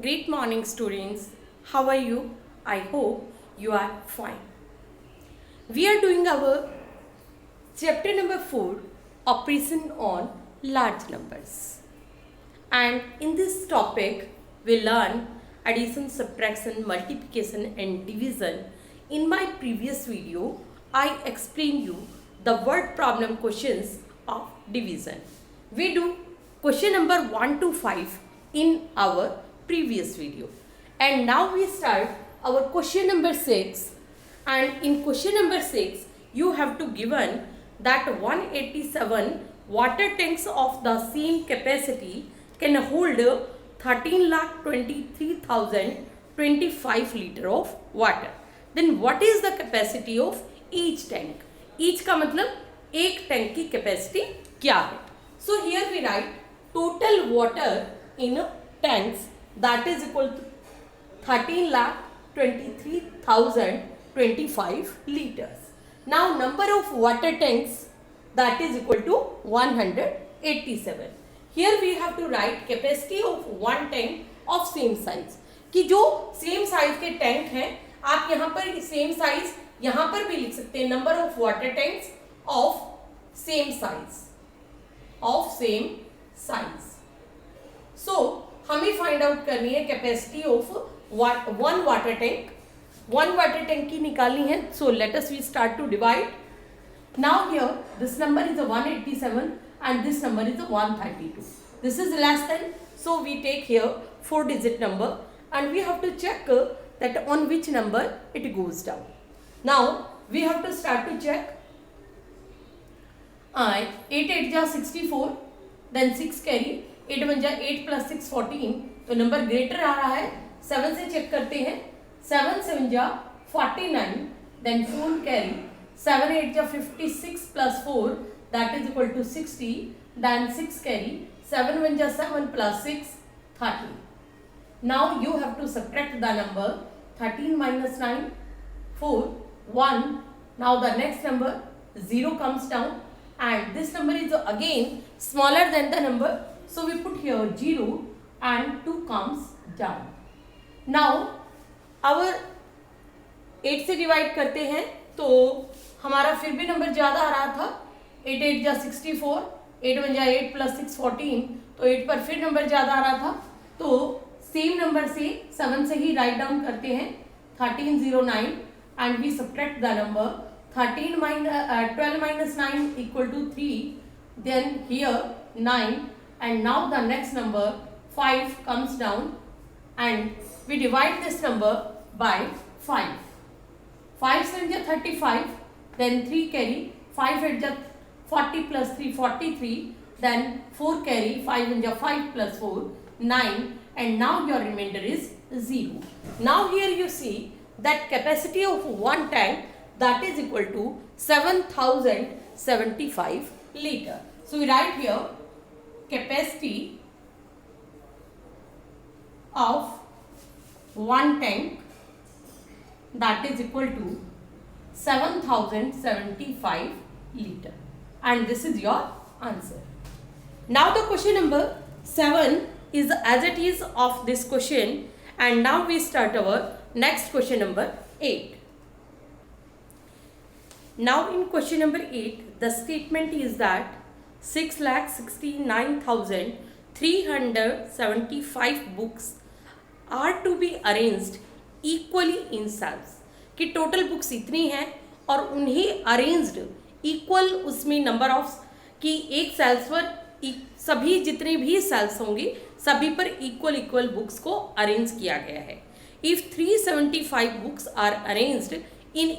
Great morning, students. How are you? I hope you are fine. We are doing our chapter number 4, Operation on Large Numbers. And in this topic, we learn addition, subtraction, multiplication, and division. In my previous video, I explained you the word problem questions of division. We do question number 1 to 5 in our previous video. And now we start our question number 6. And in question number 6, you have to given that 187 water tanks of the same capacity can hold 13,23,025 liter of water. Then what is the capacity of each tank? Each का मतलब एक tank की capacity क्या है? So here we write total water in tanks that is equal to 13,23,025 liters. Now number of water tanks that is equal to 187. Here we have to write capacity of one tank of same size. कि जो same size के tank हैं, आप यहाँ पर same size यहाँ पर भी लिख सकते हैं, number of water tanks of same size. So हमें फाइंड आउट करनी है capacity of one water tank. One water tank की निकालनी है. So let us we start to divide. Now here this number is a 187 and this number is a 132. This is less than, so we take here 4-digit number and we have to check that on which number it goes down. Now we have to start to check. 8 8 जा 64, then 6 carry, 8 1 जा 8 plus 6 14, तो number greater आ रहा है. 7 से check करते हैं. 7 7 जा 49, then 4 carry. 7 8 जा 56 plus 4 that is equal to 60, then 6 carry. 7 1 जा 7 plus 6 13. Now you have to subtract the number. 13 minus 9 4 1. Now the next number 0 comes down and this number is again smaller than the number, so we put here 0 and 2 comes down. Now our 8 से divide करते हैं तो हमारा फिर भी number ज़्यादा आ रहा था. 8 8 जा 64, 8 1 जा 8 plus 6 14, तो 8 पर फिर नंबर ज़्यादा आ रहा था. तो सेम नंबर से 7 से ही राइट डाउन करते हैं. 1309 and we subtract the number. 12 minus 9 equal to 3, then here 9 and now the next number 5 comes down and we divide this number by 5. 5 7 ja 35, then 3 carry. 5 8 ja 40 plus 3 43, then 4 carry. 5 1 ja 5 plus 4 9 and now your remainder is 0. Now here you see that capacity of one tank that is equal to 7,075 liter. So we write here capacity of one tank that is equal to 7,075 liter, and this is your answer. Now the question number 7 is as it is of this question, and now we start our next question number 8. Now in question number 8, the statement is that 6,69,375 books are to be arranged equally in cells. कि total books इतनी हैं और उन्हें arranged equal उसमें number of कि एक sales पर सभी जितने भी सेल्स होंगे सभी पर इक्वल बुक्स को अरेंज किया गया है. If 375 books are arranged in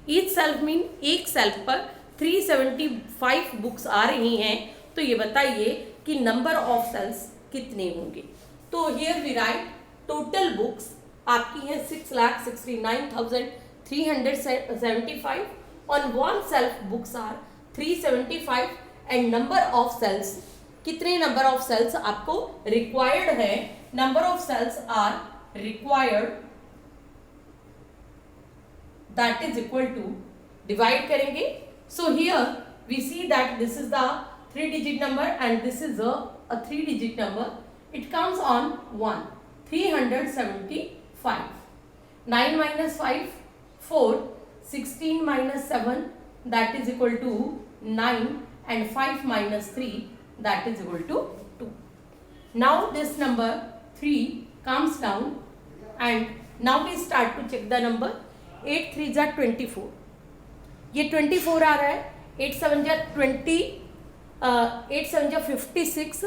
each shelf mean एक सेल्फ पर 375 बुक्स आ रही हैं, तो ये बताइए कि नंबर ऑफ सेल्स कितने होंगे. तो here we write total books आपकी है 6,69,375. On one shelf books are 375 and number of cells, कितने नंबर ऑफ सेल्स आपको रिक्वायर्ड है. Number of cells are required that is equal to, divide करेंगे. So here we see that this is the 3-digit number and this is a 3-digit number. it comes on 1, 375. 9 minus 5, 4, 16 minus 7, that is equal to 9, and 5 minus 3, that is equal to 2. Now this number 3 comes down, and now we start to check the number. 8 3 जा 24, ये 24 आ रहा है. 8 7 जा 20, 8 7 जा 56,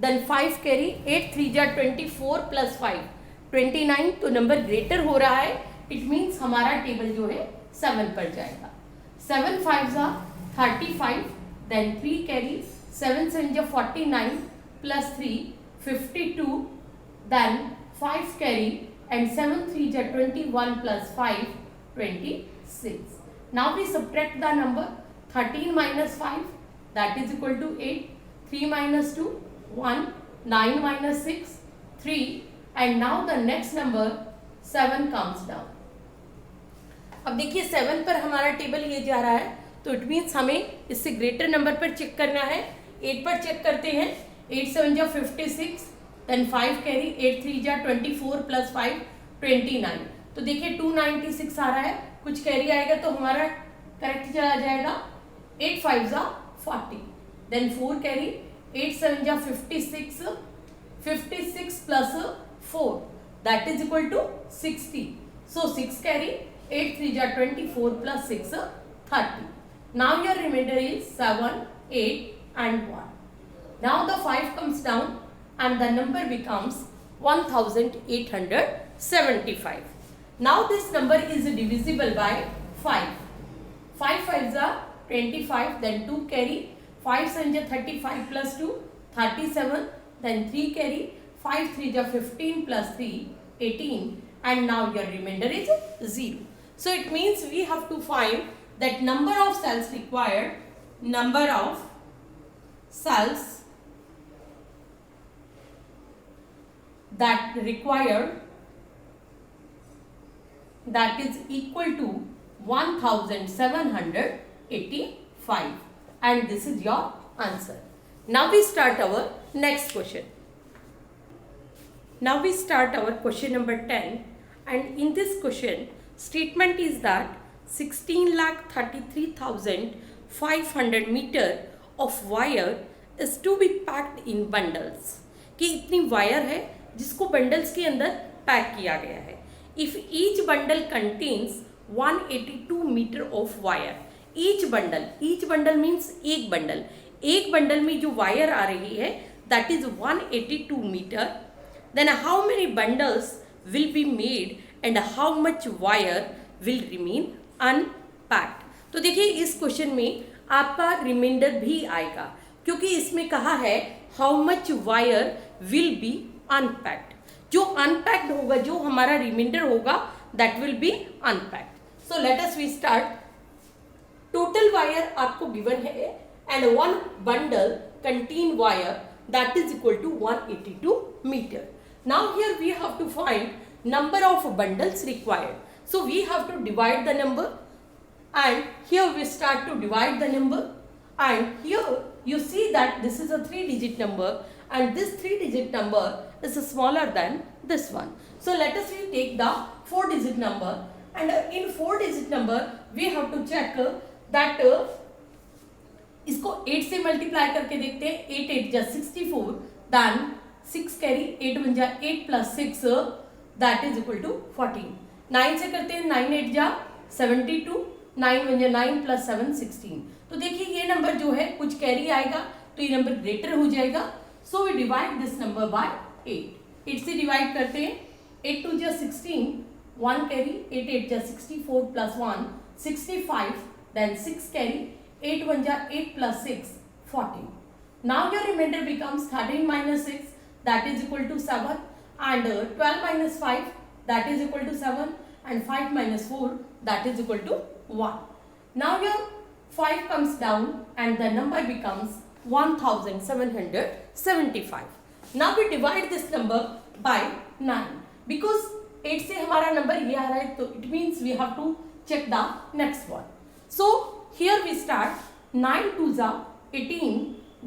then 5 carry. 8 3 जा 24 plus 5 29. तो number greater हो रहा है, इट मीन्स हमारा टेबल जो है 7 पर जाएगा. 7 5 जा 35, देन 3 कैरी. 7 7 जा 49 प्लस 3 52, देन 5 कैरी, and 7 3 जा 21 plus 5 26. Now we subtract the number. 13 minus 5, that is equal to 8. 3 minus 2, 1. 9 minus 6, 3. And now the next number 7 comes down. अब देखिए 7 पर हमारा टेबल ये जा रहा है, तो इट मीन्स हमें इससे ग्रेटर नंबर पर चेक करना है. 8 पर चेक करते हैं. 8 7 जा 56, देन 5 कैरी. 8 3 जा 24 प्लस 5 29. तो देखिए 296 आ रहा है, कुछ कैरी आएगा तो हमारा करेक्ट चला जाएगा. 8 5 जा 40, देन 4 कैरी. 8 7 जा 56, 56 plus 4, that is equal to 60. So 6 carry. 8 3 जा 24 plus 6 30. Now your remainder is 7 8 and 1. Now the 5 comes down and the number becomes 1875. Now this number is divisible by 5. 5 5s are 25, then 2 carry. 5 7 are 35 plus 2, 37, then 3 carry. 5 3 are 15 plus 3, 18, and now your remainder is 0. So it means we have to find that number of cells required, number of cells that required, that is equal to 1785, and this is your answer. Now we start our next question. Now we start our question number 10, and in this question statement is that 16,33,500 meter of wire is to be packed in bundles. कि इतनी wire है जिसको bundles के अंदर pack किया गया है. If each bundle contains 182 metre of wire. Each bundle means एक बंडल में जो वायर आ रही है that is 182 metre. Then how many bundles will be made and how much wire will remain unpacked. तो देखिए इस क्वेश्चन में आपका रिमाइंडर भी आएगा, क्योंकि इसमें कहा है how much wire will be unpacked. जो अनपैक्ड होगा, जो हमारा रिमाइंडर होगा, that will be unpacked. So let us we start. Total wire आपको गिवन है and one bundle contain wire that is equal to 182 metre. Now here we have to find number of bundles required. So we have to divide the number, and here we start to divide the number, and here you see that this is a 3-digit number, and this 3-digit number is smaller than this one. So let us take the 4-digit number, and in 4-digit number we have to check that इसको 8 से multiply करके देखते हैं. 8 8 जा 64, then 6 carry. 8 1 जा 8 plus 6, that is equal to 14. 9 से करते हैं. 9 8 जा 72, 9 1 जा 9 प्लस 7 16. तो देखिए ये नंबर जो है कुछ कैरी आएगा तो ये नंबर ग्रेटर हो जाएगा. So we divide this number by 8. 8 से डिवाइड करते हैं. 8 2 जा 16, 1 कैरी. 8 8 जा 64 प्लस 1 65, देन 6 कैरी. 8 1 जा 8 plus 6 14. Now your remainder becomes 13 minus 6, that is equal to 7, and 12 minus 5, that is equal to 7, and 5 minus 4, that is equal to 1. Now your 5 comes down and the number becomes 1775. Now we divide this number by 9, because 8 से हमारा number ये आ रहा है, तो it means we have to check the next one. So here we start. 9 2 जा 18,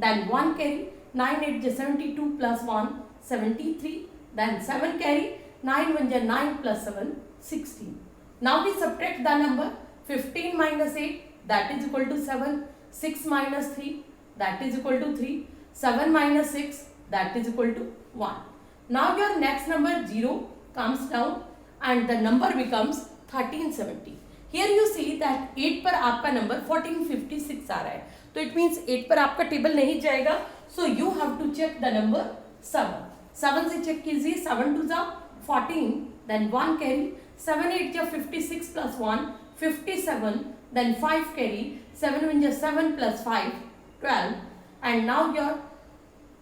then 1 carry. 9 8 जा 72 plus 1 73, then 7 carry, 9 1 ja 9 plus 7, 16. Now we subtract the number. 15 minus 8, that is equal to 7. 6 minus 3, that is equal to 3. 7 minus 6, that is equal to 1. Now your next number 0 comes down and the number becomes 1370. Here you see that 8 पर आपका number 1456 आ रहा है, तो it means 8 पर आपका table नहीं जाएगा, so you have to check the number 7. 7 से चेक कीजिए. 7 2 जा 14, then 1 carry. 7 8 जा 56 plus 1, 57, then 5 carry. 7 1 जा 7 plus 5, 12, and now your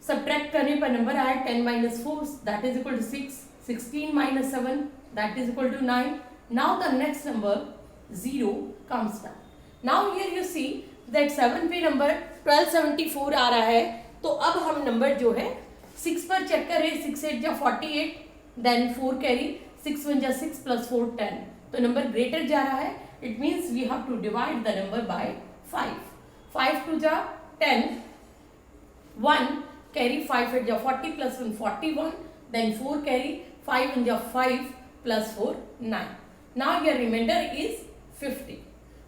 subtract करने पर नंबर आया 10 minus 4, that is equal to 6. 16 minus 7, that is equal to 9. Now the next number 0 comes down. Now here you see that 7 पे number 1274 आ रहा है, तो अब हम नंबर जो है 6 पर चेक करें. 6 8 जा 48, then 4 carry. 6 1 जा 6 plus 4 10, तो नंबर ग्रेटर जा रहा है. It means we have to divide the number by 5. 5 2 जा 10, 1 carry. 5 8 ja 40 plus 1 41, then 4 carry. 5 1 ja 5 plus 4 9. Now your remainder is 50.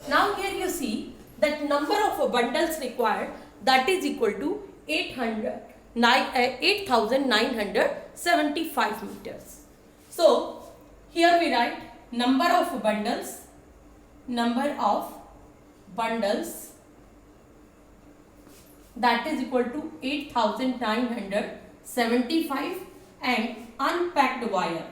Now here you see that number of bundles required, that is equal to 8975 meters. So here we write number of bundles that is equal to 8975, and unpacked wire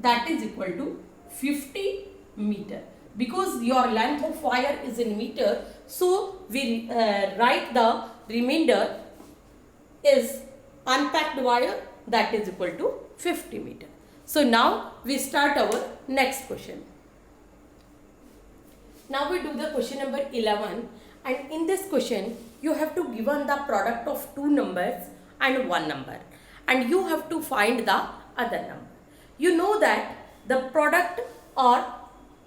that is equal to 50 meter. Because your length of wire is in meter, so we write the remainder is unpacked wire that is equal to 50 meter. So now we start our next question. Now we do the question number 11, and in this question you have to given the product of two numbers and one number, and you have to find the other number. You know that the product और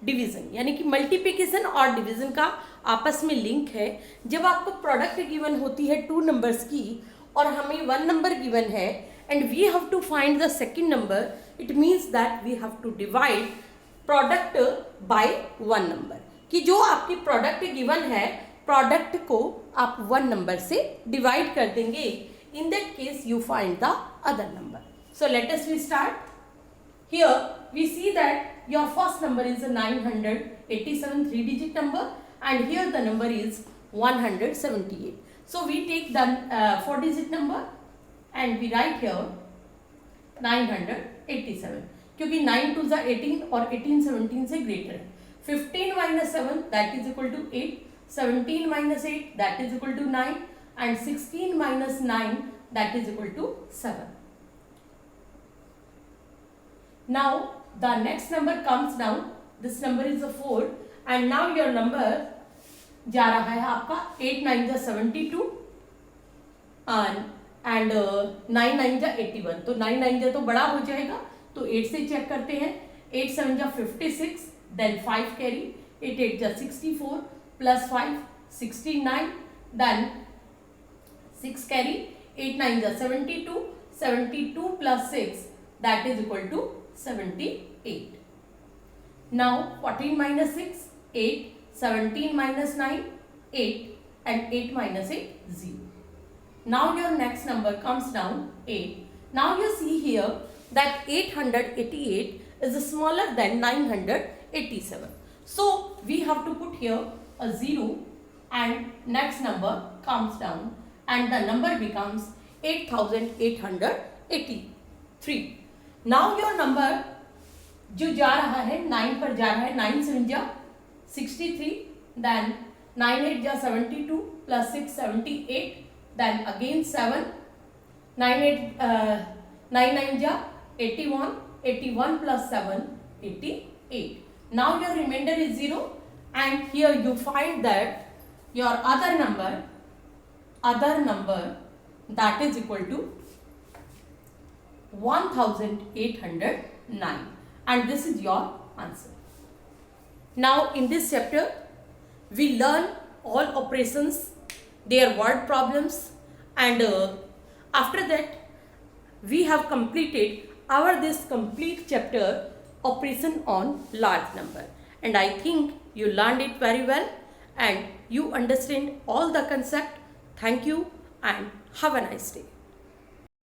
division यानी कि multiplication और division का आपस में link है. जब आपको प्रोडक्ट गिवन होती है टू नंबर्स की और हमें वन नंबर गिवन है and we have to find the second number, it means that we have to divide product by one number. कि जो आपकी प्रोडक्ट गिवन है, प्रोडक्ट को आप वन नंबर से डिवाइड कर देंगे. In that case you find the other number. So let us we start. Here we see that your first number is a 987 3-digit number, and here the number is 178. So we take the 4-digit number and we write here 987, क्योंकि 9 2 जा 18 और 18 17 से greater है. 15 minus 7 that is equal to 8. 17 minus 8 that is equal to 9, and 16 minus 9 that is equal to 7. Now the next number comes down. This number is a 4, and now your number जा रहा है आपका 8 9 जा 72 and 9 9 जा 81. तो 9 9 जा तो बड़ा हो जाएगा, तो 8 से चेक करते हैं. 8 7 जा 56, then 5 carry. 8 8 जा 64 plus 5 69, then 6 carry. 8 9 जा 72, 72 plus 6 that is equal to 78. Now 14 minus 6 8, 17 minus 9 8, and 8 minus 8 0. Now your next number comes down 8. Now you see here that 888 is smaller than 987. So we have to put here a 0, and next number comes down and the number becomes 8883. Now your number जो जा रहा है 9 पर जा रहा है. 9 7 जा 63, then 9 8 जा 72 plus 6 78, then again 7. 9 9 जा 81, 81 plus 7 88. Now your remainder is 0, and here you find that your other number that is equal to 1809, and this is your answer. Now in this chapter we learn all operations, their word problems, and after that we have completed our this complete chapter operation on large number, and I think you learned it very well and you understand all the concept. Thank you and have a nice day.